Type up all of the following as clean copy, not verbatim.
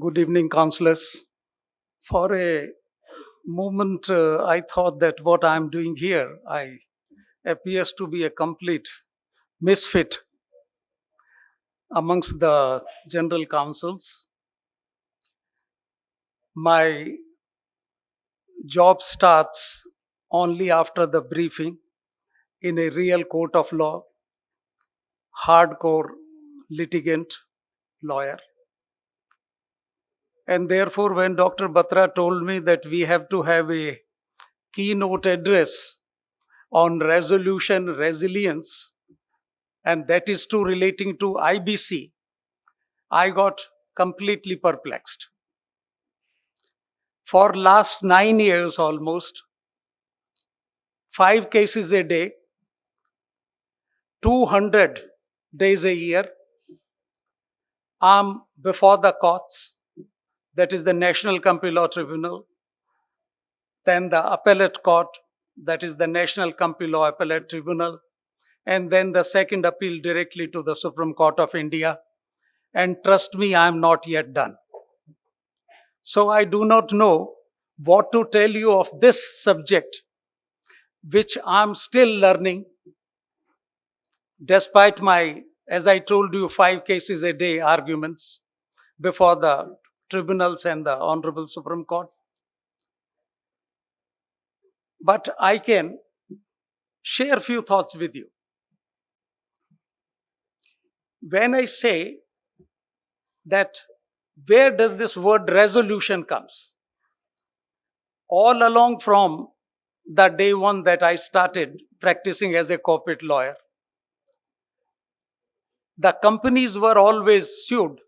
Good evening, counselors. For a moment, I thought that what I'm doing here, I appears to be a complete misfit amongst the general councils. My job starts only after the briefing in a real court of law, hardcore litigant lawyer. And therefore, when Dr. Batra told me that we have to have a keynote address on resolution resilience, and that is too relating to IBC, I got completely perplexed. For last 9 years almost, 5 cases a day, 200 days a year, I'm before the courts, that is the National Company Law Tribunal, then the appellate court, that is the National Company Law Appellate Tribunal, and then the second appeal directly to the Supreme Court of India. And trust me, I am not yet done. So I do not know what to tell you of this subject, which I'm still learning, despite my, as I told you, 5 cases a day arguments before the tribunals and the Honorable Supreme Court. But I can share a few thoughts with you. When I say that where does this word resolution comes? All along from the day one that I started practicing as a corporate lawyer, the companies were always sued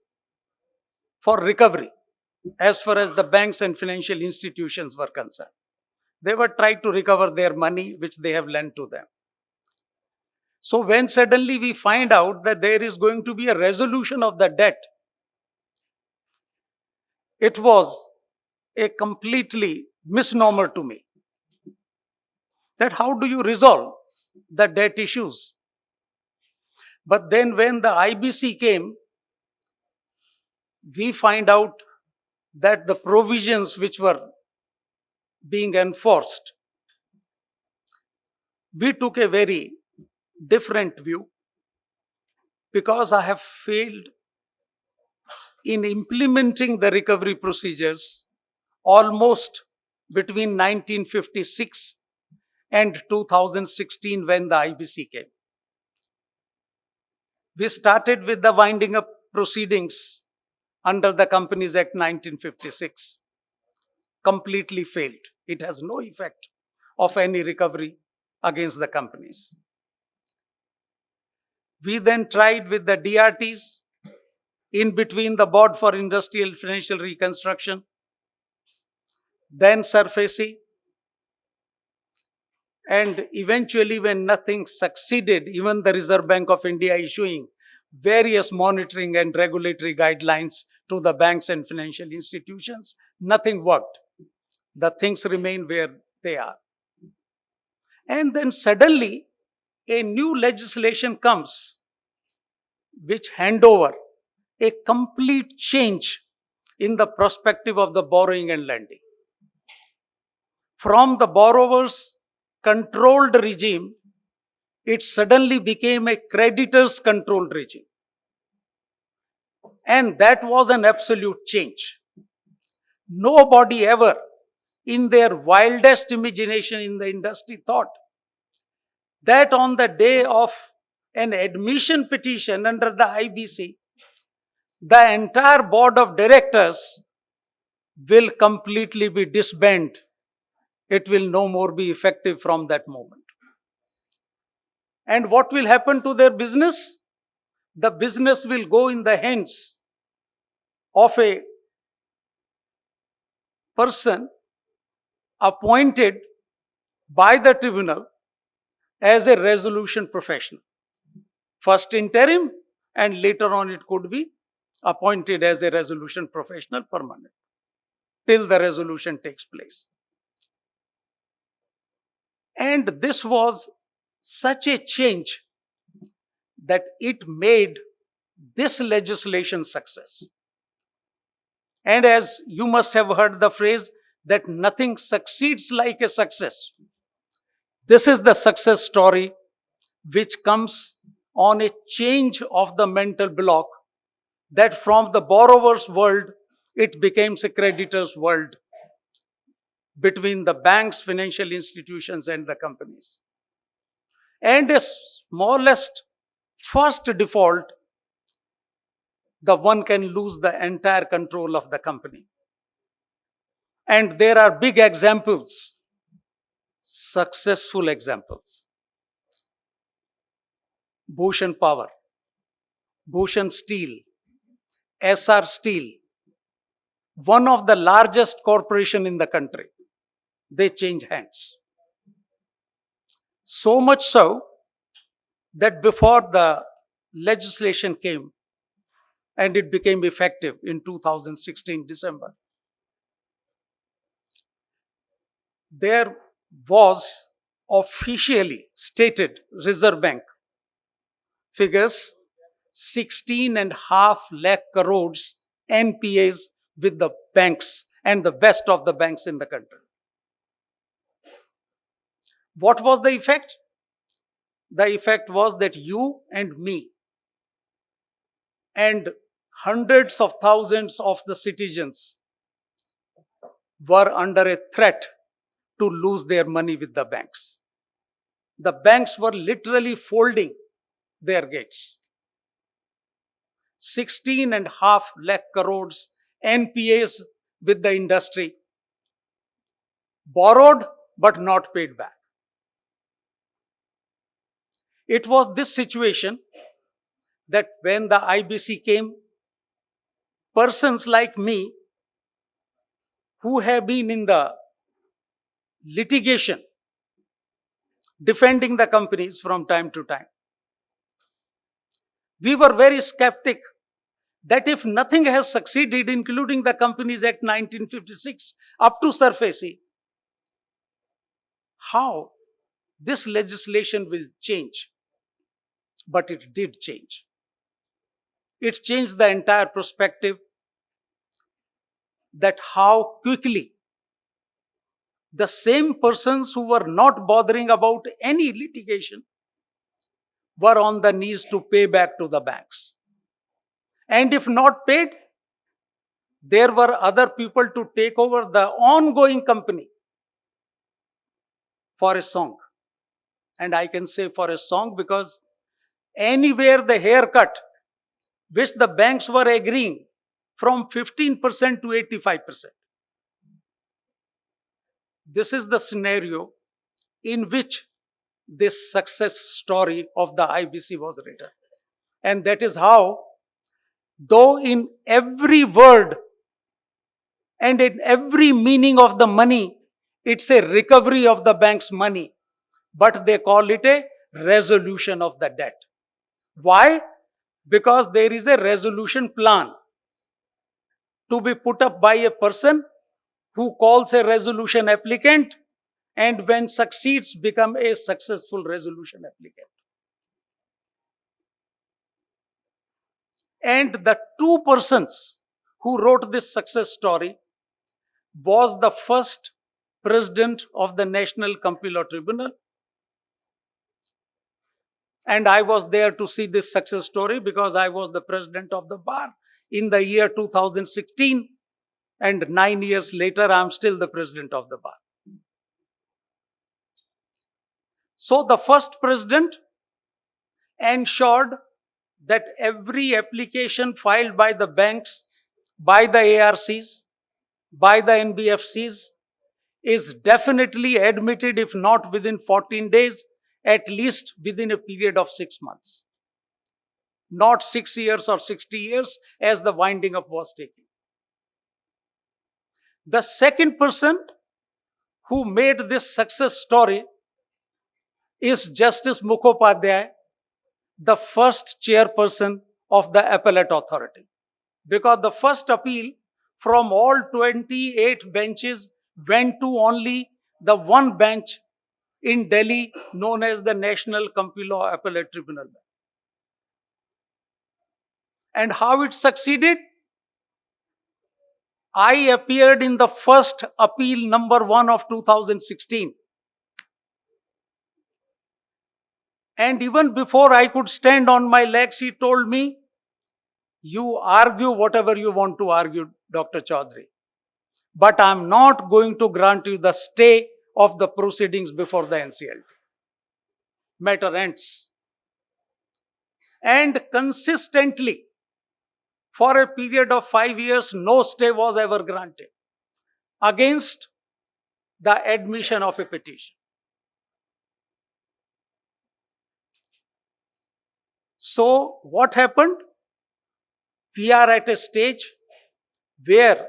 for recovery as far as the banks and financial institutions were concerned. They were trying to recover their money which they have lent to them. So when suddenly we find out that there is going to be a resolution of the debt, it was a completely misnomer to me. That how do you resolve the debt issues? But then when the IBC came, we find out that the provisions which were being enforced, we took a very different view, because I have failed in implementing the recovery procedures almost between 1956 and 2016 when the IBC came. We started with the winding up proceedings under the Companies Act 1956. Completely failed. It has no effect of any recovery against the companies. We then tried with the DRTs, in between the Board for Industrial Financial Reconstruction, then SARFAESI, and eventually when nothing succeeded, even the Reserve Bank of India issuing various monitoring and regulatory guidelines to the banks and financial institutions, nothing worked. The things remain where they are. And then suddenly a new legislation comes which hand over a complete change in the perspective of the borrowing and lending. From the borrower's controlled regime, it suddenly became a creditor's controlled regime. And that was an absolute change. Nobody ever, in their wildest imagination in the industry, thought that on the day of an admission petition under the IBC, the entire board of directors will completely be disbanded. It will no more be effective from that moment. And what will happen to their business? The business will go in the hands of a person appointed by the tribunal as a resolution professional. First interim, and later on it could be appointed as a resolution professional permanent, till the resolution takes place. And this was such a change that it made this legislation success. And as you must have heard the phrase that nothing succeeds like a success. This is the success story which comes on a change of the mental block, that from the borrower's world, it becomes a creditor's world between the banks, financial institutions, and the companies. And a smallest first default, the one can lose the entire control of the company. And there are big examples, successful examples. Bhushan Power, Bhushan Steel, SR Steel, one of the largest corporation in the country. They change hands. So much so that before the legislation came and it became effective in 2016 December, there was officially stated Reserve Bank figures 16.5 lakh crores NPAs with the banks and the best of the banks in the country. What was the effect? The effect was that you and me and hundreds of thousands of the citizens were under a threat to lose their money with the banks. The banks were literally folding their gates. 16.5 lakh crores NPAs with the industry, borrowed but not paid back. It was this situation that when the IBC came, persons like me who have been in the litigation defending the companies from time to time, we were very skeptic that if nothing has succeeded, including the Companies Act 1956 up to SARFAESI, how this legislation will change. But it did change. It changed the entire perspective, that how quickly the same persons who were not bothering about any litigation were on the knees to pay back to the banks. And if not paid, there were other people to take over the ongoing company for a song. And I can say for a song because anywhere the haircut which the banks were agreeing from 15% to 85%. This is the scenario in which this success story of the IBC was written. And that is how, though in every word and in every meaning of the money, it's a recovery of the bank's money, but they call it a resolution of the debt. Why? Because there is a resolution plan to be put up by a person who calls a resolution applicant, and when succeeds, become a successful resolution applicant. And the two persons who wrote this success story was the first president of the National Company Law Tribunal. And I was there to see this success story because I was the president of the bar in the year 2016. And 9 years later, I'm still the president of the bar. So the first president ensured that every application filed by the banks, by the ARCs, by the NBFCs is definitely admitted, if not within 14 days, at least within a period of 6 months. Not 6 years or 60 years as the winding up was taking. The second person who made this success story is Justice Mukhopadhyay, the first chairperson of the appellate authority. Because the first appeal from all 28 benches went to only the one bench in Delhi known as the National Company Law Appellate Tribunal. And how it succeeded? I appeared in the first appeal number 1 of 2016. And even before I could stand on my legs, he told me, "You argue whatever you want to argue, Dr. Chaudhary. But I'm not going to grant you the stay of the proceedings before the NCLT. Matter ends." And consistently, for a period of 5 years, no stay was ever granted against the admission of a petition. So, what happened? We are at a stage where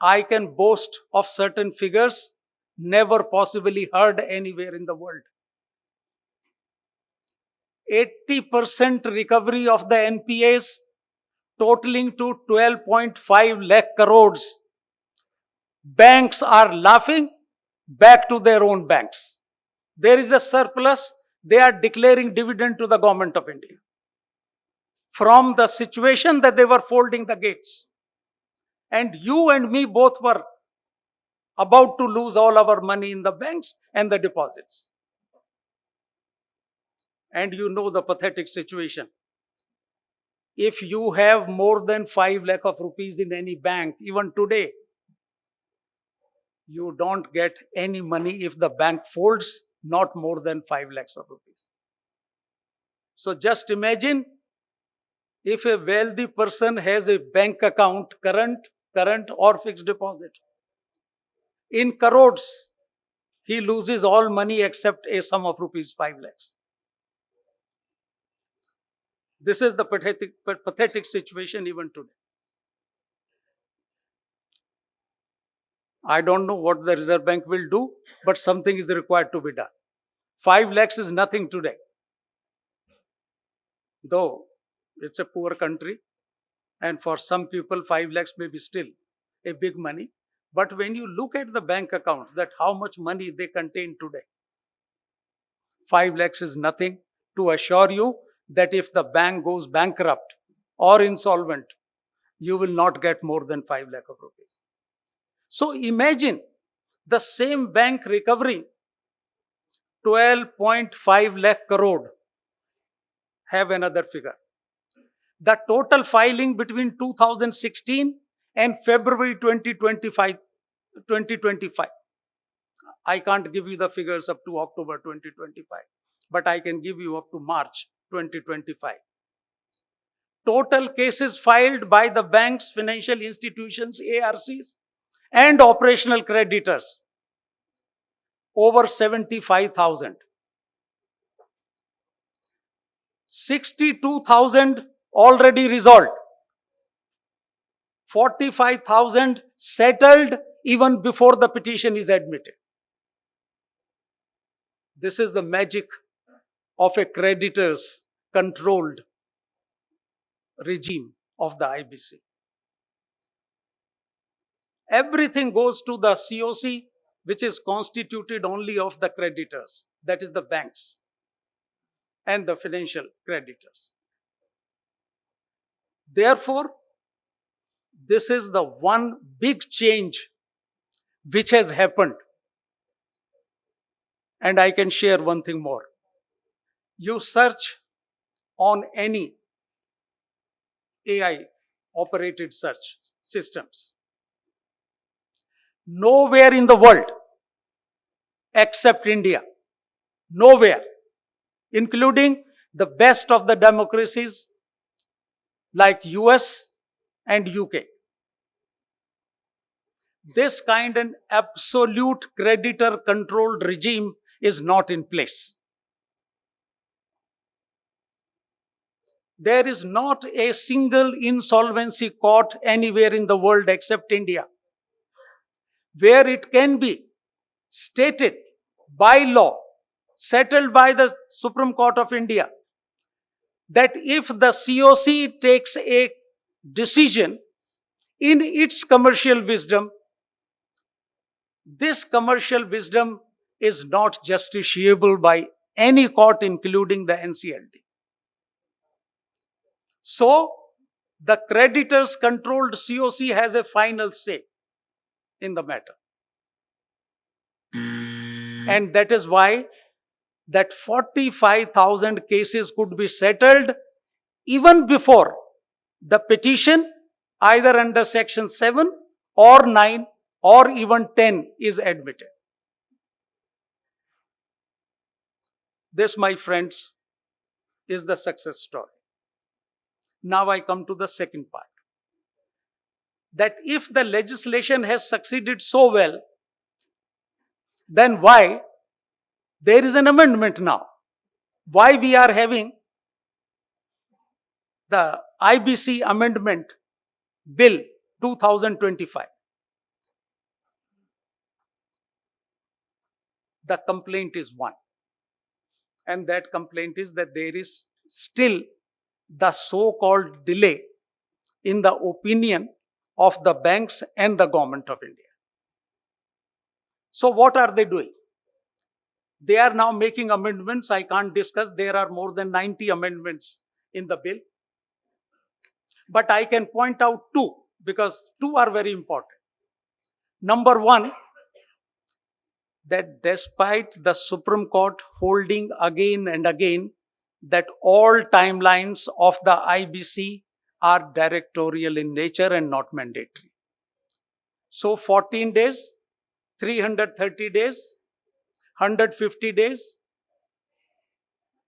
I can boast of certain figures never possibly heard anywhere in the world. 80% recovery of the NPAs, totaling to 12.5 lakh crores. Banks are laughing back to their own banks. There is a surplus. They are declaring dividend to the government of India from the situation that they were folding the gates. And you and me both were about to lose all our money in the banks and the deposits. And you know the pathetic situation. If you have more than 5 lakh of rupees in any bank, even today, you don't get any money if the bank folds not more than 5 lakhs of rupees. So just imagine if a wealthy person has a bank account, current or fixed deposit, in crores, he loses all money except a sum of rupees 5 lakhs. This is the pathetic situation even today. I don't know what the Reserve Bank will do, but something is required to be done. 5 lakhs is nothing today. Though it's a poor country, and for some people 5 lakhs may be still a big money. But when you look at the bank accounts, that how much money they contain today, 5 lakhs is nothing to assure you that if the bank goes bankrupt or insolvent, you will not get more than 5 lakh of rupees. So imagine the same bank recovering 12.5 lakh crore. Have another figure. The total filing between 2016 and February 2025. I can't give you the figures up to October 2025, but I can give you up to March 2025. Total cases filed by the banks, financial institutions, ARCs, and operational creditors, over 75,000. 62,000 already resolved. 45,000 settled even before the petition is admitted. This is the magic of a creditors controlled regime of the IBC. Everything goes to the COC, which is constituted only of the creditors, that is the banks and the financial creditors. Therefore, this is the one big change which has happened. And I can share one thing more. You search on any AI operated search systems. Nowhere in the world except India, nowhere, including the best of the democracies like US and UK, this kind of absolute creditor controlled regime is not in place. There is not a single insolvency court anywhere in the world except India where it can be stated by law, settled by the Supreme Court of India, that if the COC takes a decision in its commercial wisdom, this commercial wisdom is not justiciable by any court, including the NCLT. So, The creditors controlled COC has a final say in the matter. And that is why that 45,000 cases could be settled even before the petition, either under section 7 or 9 or even 10 is admitted. This, my friends, is the success story. Now I come to the second part. That if the legislation has succeeded so well, then why there is an amendment now? Why we are having the IBC Amendment Bill 2025? The complaint is one. And that complaint is that there is still the so-called delay in the opinion of the banks and the government of India. So what are they doing? They are now making amendments. I can't discuss. There are more than 90 amendments in the bill. But I can point out two, because two are very important. Number one, that despite the Supreme Court holding again and again that all timelines of the IBC are directorial in nature and not mandatory. So 14 days, 330 days, 150 days,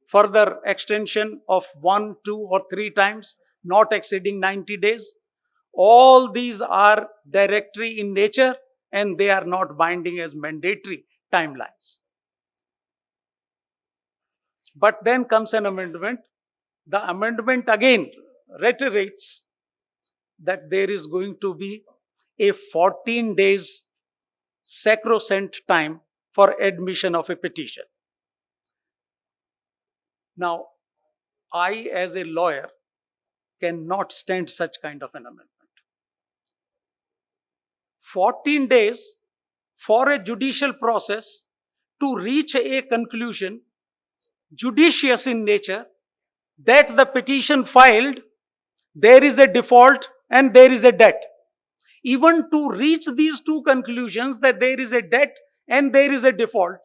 further extension of 1, 2 or 3 times, not exceeding 90 days. All these are directory in nature and they are not binding as mandatory timelines. But then comes an amendment. The amendment again reiterates that there is going to be a 14 days sacrosanct time for admission of a petition. Now, I as a lawyer cannot stand such kind of an amendment. 14 days for a judicial process to reach a conclusion, judicious in nature, that the petition filed, there is a default and there is a debt. Even to reach these two conclusions, that there is a debt and there is a default,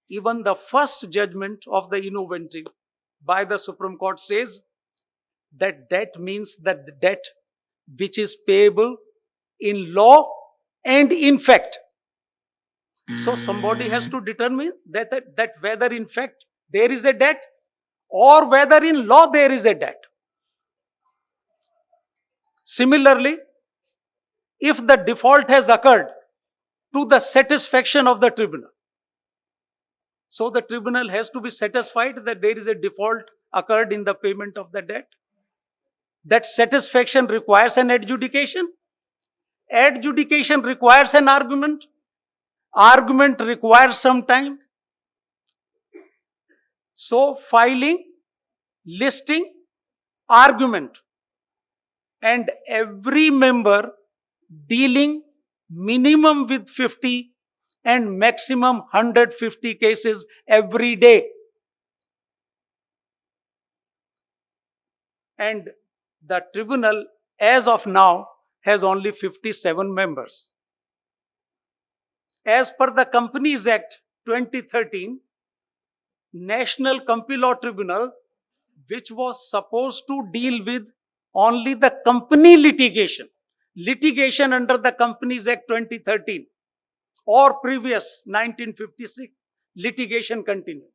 even the first judgment of the innovative by the Supreme Court says that debt means that the debt which is payable in law and in fact. So somebody has to determine that whether in fact there is a debt or whether in law there is a debt. Similarly, if the default has occurred to the satisfaction of the tribunal, so the tribunal has to be satisfied that there is a default occurred in the payment of the debt. That satisfaction requires an adjudication. Adjudication requires an argument. Argument requires some time. So filing, listing, argument, and every member dealing minimum with 50 and maximum 150 cases every day. And the tribunal as of now has only 57 members. As per the Companies Act 2013, National Company Law Tribunal, which was supposed to deal with only the company litigation under the Companies Act 2013 or previous 1956 litigation continued.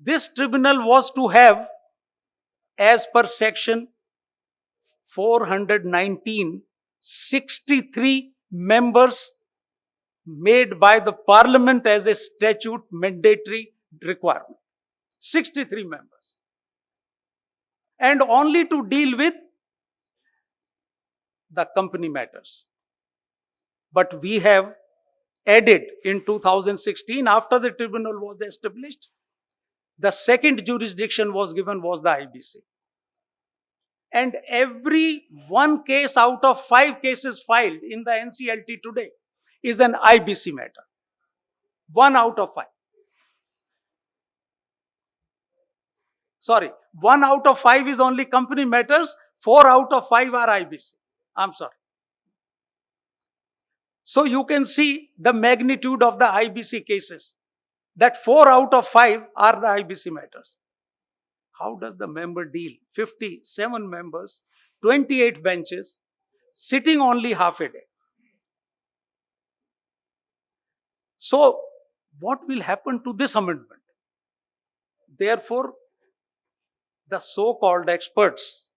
This tribunal was to have, as per section 419, 63 members made by the Parliament as a statute mandatory requirement. 63 members. And only to deal with the company matters. But we have added in 2016, after the tribunal was established, the second jurisdiction was given was the IBC. And every one case out of 5 cases filed in the NCLT today is an IBC matter. 1 out of 5. Sorry, 1 out of 5 is only company matters, 4 out of 5 are IBC. I'm sorry. So you can see the magnitude of the IBC cases, that 4 out of 5 are the IBC matters. How does the member deal? 57 members, 28 benches, sitting only half a day. So what will happen to this amendment? Therefore, the so-called experts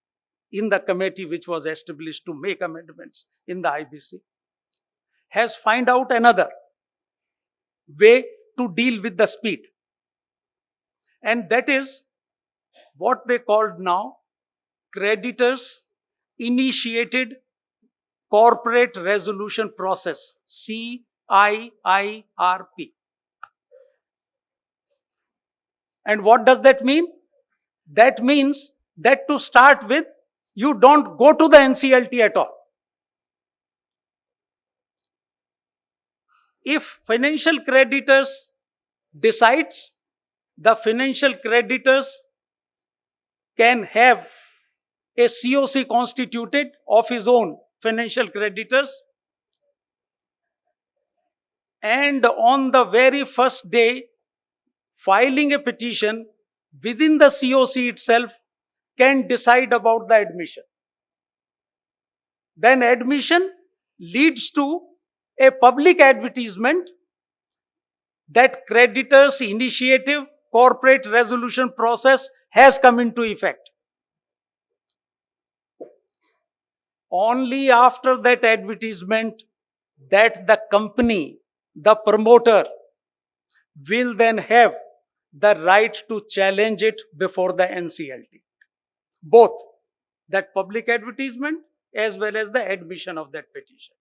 in the committee which was established to make amendments in the IBC has find out another way to deal with the speed. And that is what they called now creditors initiated corporate resolution process, CIIRP. And what does that mean? That means that to start with, you don't go to the NCLT at all. If financial creditors decides, the financial creditors can have a COC constituted of his own financial creditors, and on the very first day, filing a petition within the COC itself can decide about the admission. Then admission leads to a public advertisement that creditors initiative corporate resolution process has come into effect. Only after that advertisement that the company, the promoter, will then have the right to challenge it before the NCLT. Both that public advertisement as well as the admission of that petition.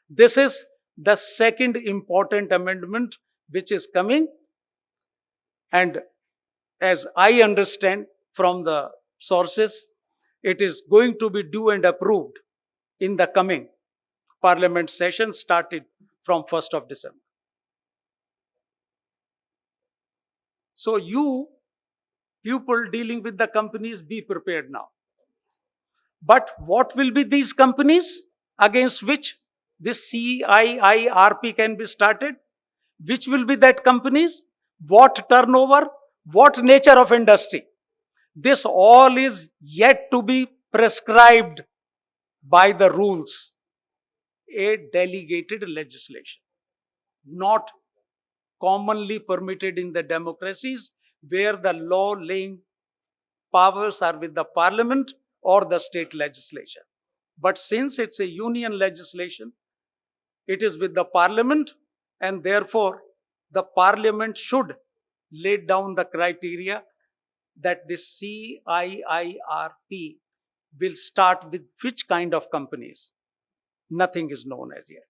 This is the second important amendment which is coming, and as I understand from the sources, it is going to be due and approved in the coming Parliament session started from 1st of December. So you people dealing with the companies, be prepared now. But what will be these companies against which this CIIRP can be started? Which will be that companies? What turnover? What nature of industry? This all is yet to be prescribed by the rules, a delegated legislation, not commonly permitted in the democracies where the law-laying powers are with the parliament or the state legislature. But since it's a union legislation, it is with the parliament, and therefore the parliament should lay down the criteria that this CIIRP will start with which kind of companies. Nothing is known as yet.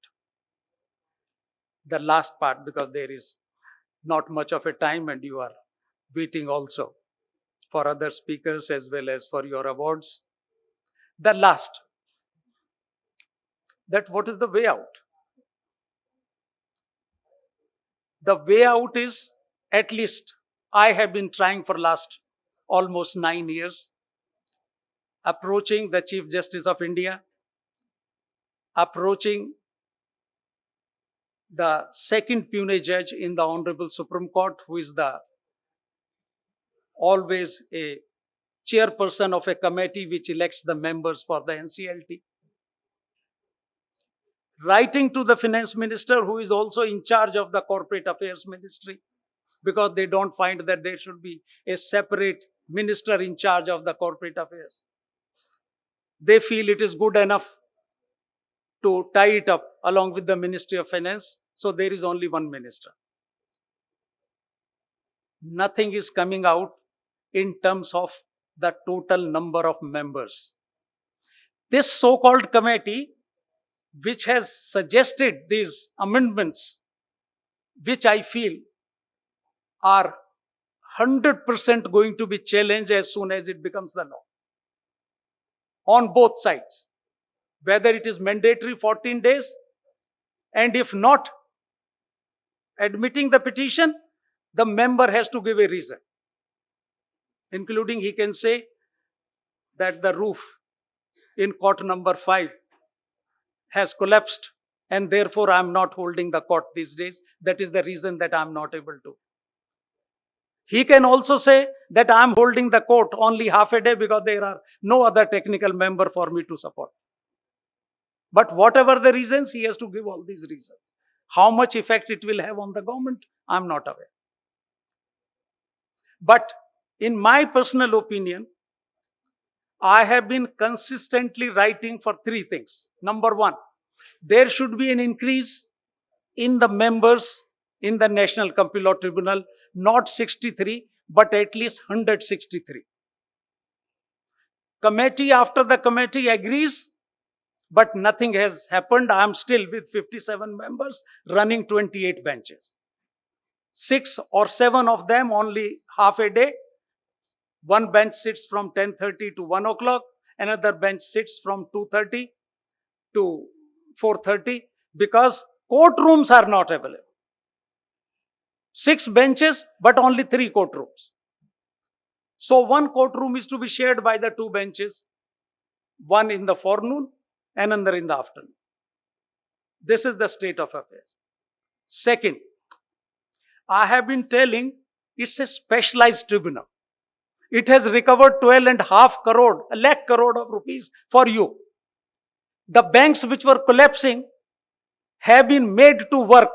The last part, because there is not much of a time and you are waiting also for other speakers as well as for your awards. The last, that what is the way out? The way out is, at least I have been trying for last almost 9 years, approaching the Chief Justice of India, approaching the second puisne judge in the Honorable Supreme Court, who is the always a chairperson of a committee which elects the members for the NCLT. Writing to the finance minister, who is also in charge of the corporate affairs ministry, because they don't find that there should be a separate minister in charge of the corporate affairs. They feel it is good enough to tie it up along with the Ministry of Finance, so there is only one minister. Nothing is coming out in terms of the total number of members. This so-called committee, which has suggested these amendments, which I feel are 100% going to be challenged as soon as it becomes the law, on both sides, whether it is mandatory 14 days, and if not admitting the petition, the member has to give a reason. including he can say that the roof in court number 5 has collapsed and therefore I am not holding the court these days. That is the reason that I am not able to. He can also say that I am holding the court only half a day because there are no other technical member for me to support. But whatever the reasons, he has to give all these reasons. How much effect it will have on the government, I am not aware. But in my personal opinion, I have been consistently writing for 3 things. Number 1, there should be an increase in the members in the National Company Law Tribunal, not 63, but at least 163. Committee after the committee agrees, but nothing has happened. I am still with 57 members running 28 benches. 6 or 7 of them only half a day. One bench sits from 10:30 to 1 o'clock. Another bench sits from 2:30 to 4:30 because courtrooms are not available. 6 benches, but only 3 courtrooms. So one courtroom is to be shared by the 2 benches, one in the forenoon, another in the afternoon. This is the state of affairs. Second, I have been telling it's a specialized tribunal. It has recovered 12.5 crore, a lakh crore of rupees for you. The banks which were collapsing have been made to work.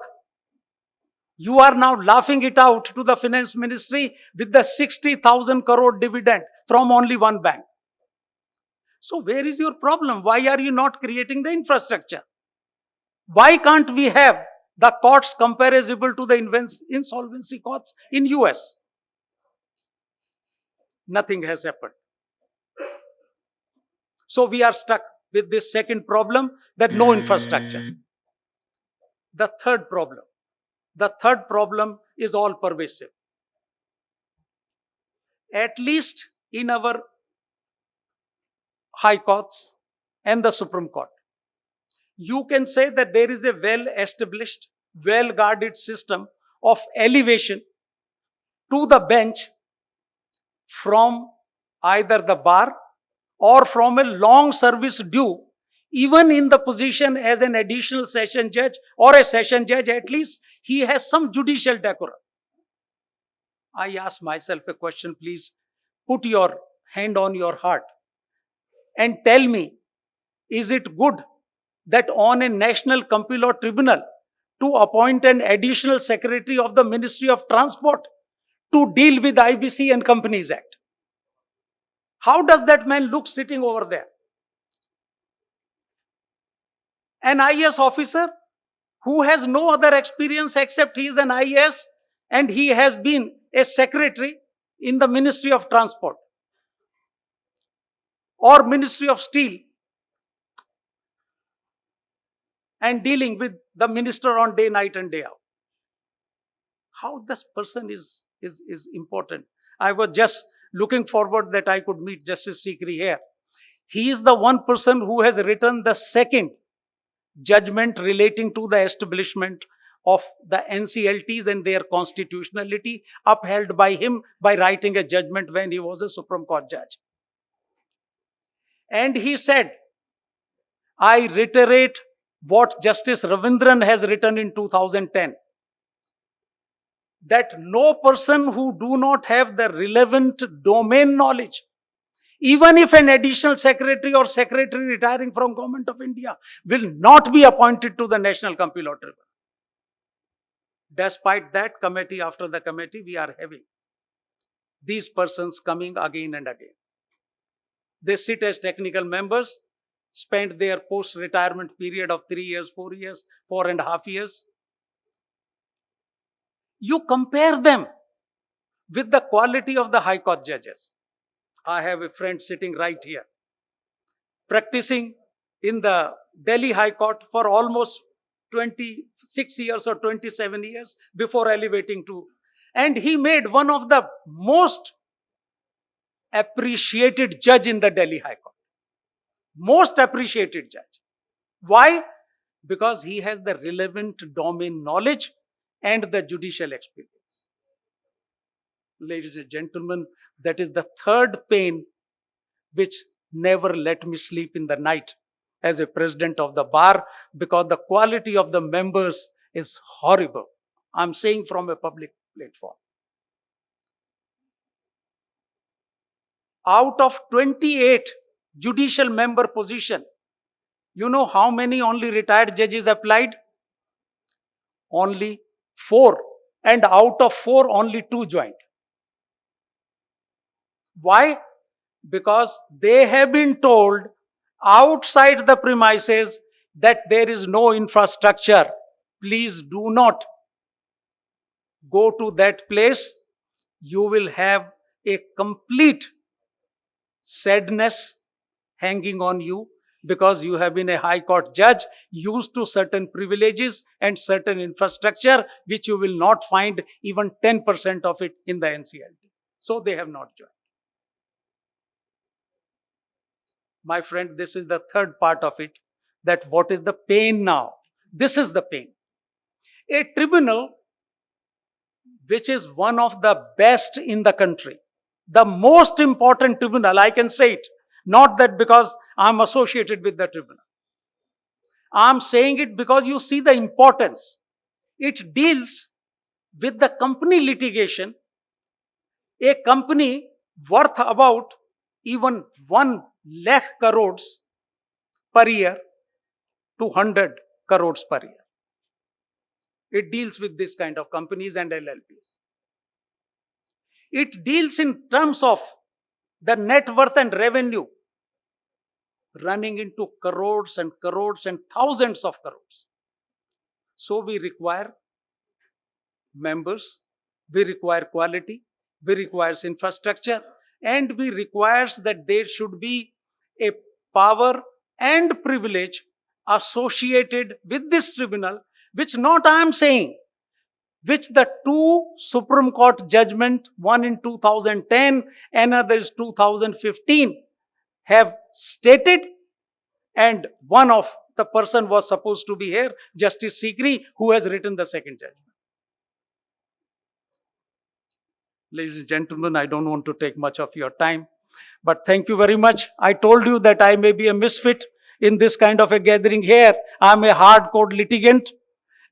You are now laughing it out to the finance ministry with the 60,000 crore dividend from only one bank. So where is your problem? Why are you not creating the infrastructure? Why can't we have the courts comparable to the insolvency courts in US? Nothing has happened. So we are stuck with this second problem, that no infrastructure. The third problem is all pervasive. At least in our high courts and the Supreme Court, you can say that there is a well-established, well-guarded system of elevation to the bench from either the bar or from a long service due, even in the position as an additional session judge or a session judge, at least he has some judicial decorum. I ask myself a question, please put your hand on your heart and tell me, is it good that on a National Company Law Tribunal to appoint an additional secretary of the Ministry of Transport to deal with IBC and Companies Act? How does that man look sitting over there? An IAS officer who has no other experience except he is an IAS and he has been a secretary in the Ministry of Transport or Ministry of Steel and dealing with the minister on day, night and day out. How this person is important. I was just looking forward that I could meet Justice Sikri here. He is the one person who has written the second judgment relating to the establishment of the NCLTs and their constitutionality, upheld by him by writing a judgment when he was a Supreme Court judge. And he said, I reiterate what Justice Ravindran has written in 2010, that no person who do not have the relevant domain knowledge, even if an additional secretary or secretary retiring from Government of India, will not be appointed to the National Company Law Tribunal. Despite that, committee after the committee, we are having these persons coming again and again. They sit as technical members, spend their post-retirement period of 3 years, 4 years, 4.5 years. You compare them with the quality of the High Court judges. I have a friend sitting right here, practicing in the Delhi High Court for almost 26 years or 27 years before elevating to, and he made one of the most appreciated judge in the Delhi High Court. Most appreciated judge. Why? Because he has the relevant domain knowledge and the judicial experience. Ladies and gentlemen, that is the third pain which never let me sleep in the night as a president of the bar, because the quality of the members is horrible. I'm saying from a public platform. Out of 28 judicial member position, you know how many only retired judges applied? Only 4. And out of 4, only 2 joined. Why? Because they have been told outside the premises that there is no infrastructure. Please do not go to that place. You will have a complete sadness hanging on you, because you have been a high court judge used to certain privileges and certain infrastructure which you will not find even 10% of it in the NCLT. So they have not joined. My friend, this is the third part of it, that what is the pain now? This is the pain. A tribunal which is one of the best in the country, the most important tribunal, I can say it, not that because I'm associated with the tribunal. I'm saying it because you see the importance. It deals with the company litigation, a company worth about even 1 lakh crores per year to 100 crores per year. It deals with this kind of companies and LLPs. It deals in terms of the net worth and revenue running into crores and crores and thousands of crores. So we require members, we require quality, we require infrastructure, and we requires that there should be a power and privilege associated with this tribunal, which not I am saying, which the 2 Supreme Court judgment, one in 2010, another is 2015, have stated, and one of the person was supposed to be here, Justice Sikri, who has written the second judgment. Ladies and gentlemen, I don't want to take much of your time, but thank you very much. I told you that I may be a misfit in this kind of a gathering here. I'm a hardcore litigant.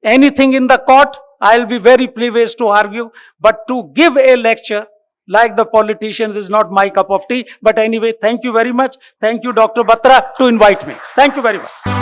Anything in the court, I'll be very pleased to argue, but to give a lecture like the politicians is not my cup of tea. But anyway, thank you very much. Thank you, Dr. Batra, to invite me. Thank you very much.